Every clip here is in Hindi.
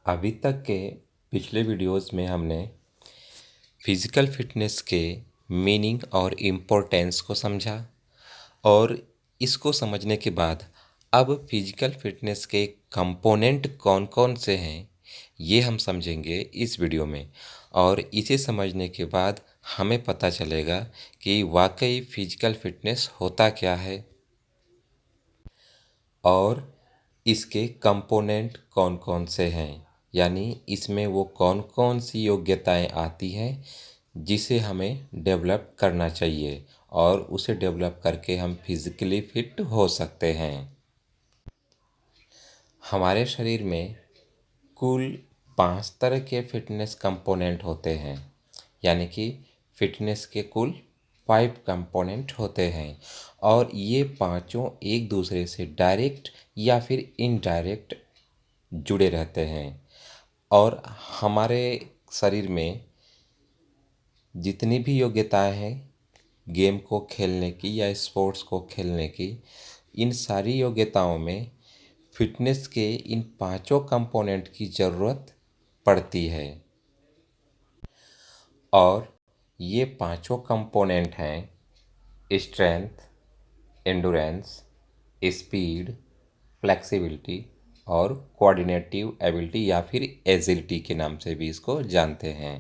अभी तक के पिछले वीडियोस में हमने फिज़िकल फिटनेस के मीनिंग और इम्पोर्टेंस को समझा और इसको समझने के बाद अब फिज़िकल फिटनेस के कंपोनेंट कौन कौन से हैं ये हम समझेंगे इस वीडियो में। और इसे समझने के बाद हमें पता चलेगा कि वाकई फिज़िकल फिटनेस होता क्या है और इसके कंपोनेंट कौन कौन से हैं, यानी इसमें वो कौन कौन सी योग्यताएं आती हैं जिसे हमें डेवलप करना चाहिए और उसे डेवलप करके हम फिज़िकली फिट हो सकते हैं। हमारे शरीर में कुल 5 तरह के फिटनेस कंपोनेंट होते हैं, यानी कि फिटनेस के कुल 5 कंपोनेंट होते हैं और ये पांचों एक दूसरे से डायरेक्ट या फिर इनडायरेक्ट जुड़े रहते हैं। और हमारे शरीर में जितनी भी योग्यताएं हैं गेम को खेलने की या स्पोर्ट्स को खेलने की, इन सारी योग्यताओं में फिटनेस के इन पांचों कंपोनेंट की ज़रूरत पड़ती है। और ये पांचों कंपोनेंट हैं स्ट्रेंथ, एंडोरेंस, स्पीड, फ्लेक्सिबिलिटी और कोऑर्डिनेटिव एबिलिटी या फिर एजिलिटी के नाम से भी इसको जानते हैं।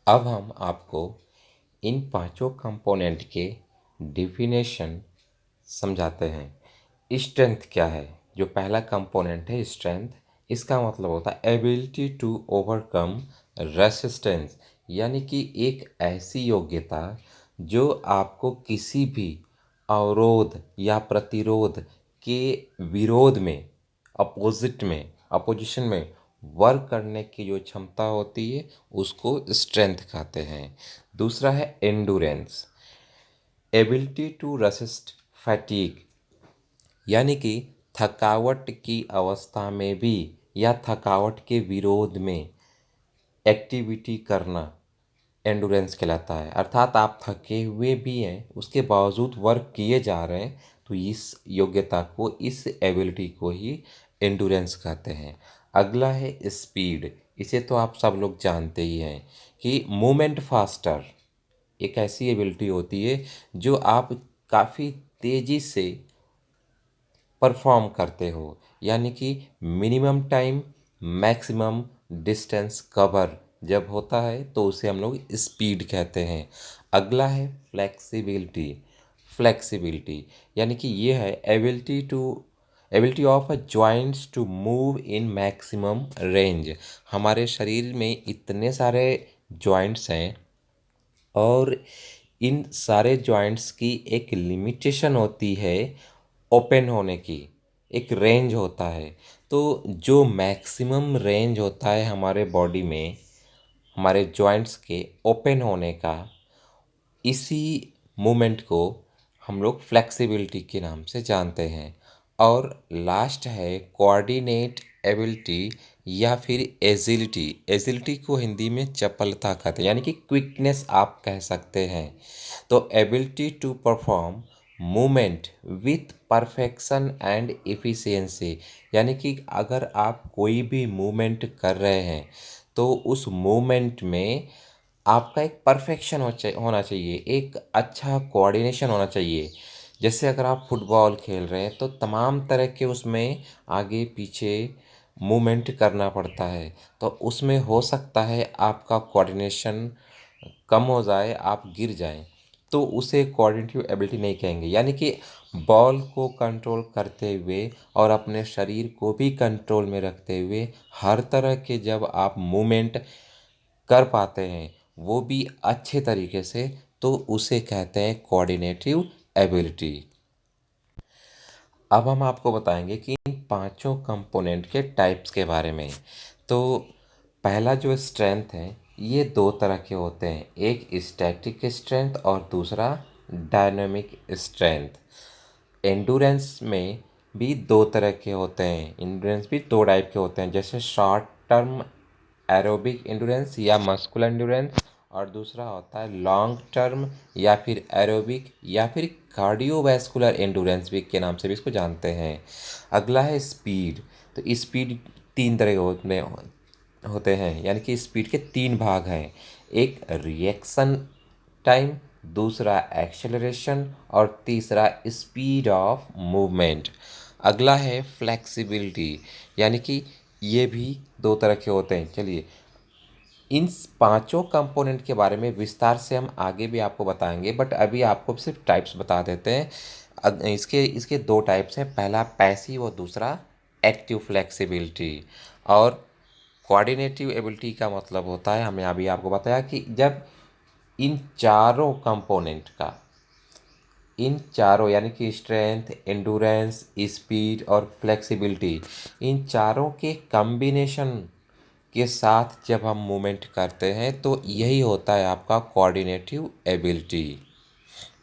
अब हम आपको इन पांचों कंपोनेंट के डिफिनेशन समझाते हैं। स्ट्रेंथ क्या है? जो पहला कंपोनेंट है स्ट्रेंथ, इसका मतलब होता है एबिलिटी टू ओवरकम रेसिस्टेंस, यानी कि एक ऐसी योग्यता जो आपको किसी भी अवरोध या प्रतिरोध के विरोध में, अपोजिशन में वर्क करने की जो क्षमता होती है उसको स्ट्रेंथ कहते हैं। दूसरा है endurance, ability to resist fatigue, यानी कि थकावट की अवस्था में भी या थकावट के विरोध में एक्टिविटी करना एंडोरेंस कहलाता है। अर्थात आप थके हुए भी हैं उसके बावजूद वर्क किए जा रहे हैं, तो इस योग्यता को, इस एबिलिटी को ही एंडोरेंस कहते हैं। अगला है स्पीड। इसे तो आप सब लोग जानते ही हैं कि मूवमेंट फास्टर एक ऐसी एबिलिटी होती है जो आप काफ़ी तेज़ी से परफॉर्म करते हो, यानी कि minimum time maximum distance cover जब होता है तो उसे हम लोग स्पीड कहते हैं। अगला है फ्लेक्सिबिलिटी। फ्लेक्सिबिलिटी यानी कि ये है ability of a joints to move in maximum range. हमारे शरीर में इतने सारे जॉइंट्स हैं और इन सारे जॉइंट्स की एक लिमिटेशन होती है ओपन होने की, एक रेंज होता है। तो जो मैक्सिमम रेंज होता है हमारे बॉडी में हमारे जॉइंट्स के ओपन होने का, इसी मूवमेंट को हम लोग फ्लेक्सिबिलिटी के नाम से जानते हैं। और लास्ट है कोऑर्डिनेट एबिलिटी या फिर एजिलिटी। एजिलिटी को हिंदी में चपलता कहते हैं, यानी कि क्विकनेस आप कह सकते हैं। तो ability to perform movement with perfection and efficiency, यानी कि अगर आप कोई भी मूवमेंट कर रहे हैं तो उस मूवमेंट में आपका एक परफेक्शन होना चाहिए, एक अच्छा कोऑर्डिनेशन होना चाहिए। जैसे अगर आप फुटबॉल खेल रहे हैं तो तमाम तरह के उसमें आगे पीछे मूवमेंट करना पड़ता है, तो उसमें हो सकता है आपका कोऑर्डिनेशन कम हो जाए, आप गिर जाएं, तो उसे कोऑर्डिनेटिव एबिलिटी नहीं कहेंगे। यानी कि बॉल को कंट्रोल करते हुए और अपने शरीर को भी कंट्रोल में रखते हुए हर तरह के जब आप मूवमेंट कर पाते हैं वो भी अच्छे तरीके से, तो उसे कहते हैं कोऑर्डिनेटिव एबिलिटी। अब हम आपको बताएंगे कि इन पांचों कंपोनेंट के टाइप्स के बारे में। तो पहला जो स्ट्रेंथ है ये दो तरह के होते हैं, एक स्टैटिक स्ट्रेंथ और दूसरा डायनामिक स्ट्रेंथ। एंडोरेंस में भी दो तरह के होते हैं, एंडोरेंस भी दो टाइप के होते हैं, जैसे शॉर्ट टर्म एरोबिक एंडोरेंस या मस्कुलर एंडोरेंस, और दूसरा होता है लॉन्ग टर्म या फिर एरोबिक या फिर कार्डियोवैस्कुलर एंडोरेंस भी के नाम से भी इसको जानते हैं। अगला है स्पीड। तो स्पीड तीन तरह के होते हैं, यानी कि स्पीड के तीन भाग हैं। एक रिएक्शन टाइम, दूसरा एक्सेलरेशन और तीसरा स्पीड ऑफ मूवमेंट। अगला है फ्लेक्सिबिलिटी, यानी कि ये भी दो तरह के होते हैं। चलिए इन पांचों कंपोनेंट के बारे में विस्तार से हम आगे भी आपको बताएंगे, बट अभी आपको सिर्फ टाइप्स बता देते हैं। इसके इसके दो टाइप्स हैं, पहला पैसिव और दूसरा एक्टिव फ्लेक्सिबिलिटी। और कोऑर्डिनेटिव एबिलिटी का मतलब होता है, हमें अभी आपको बताया कि जब इन चारों कंपोनेंट का, इन चारों यानी कि स्ट्रेंथ, एंडोरेंस, स्पीड और फ्लेक्सिबिलिटी, इन चारों के कॉम्बिनेशन के साथ जब हम मूवमेंट करते हैं तो यही होता है आपका कोऑर्डिनेटिव एबिलिटी।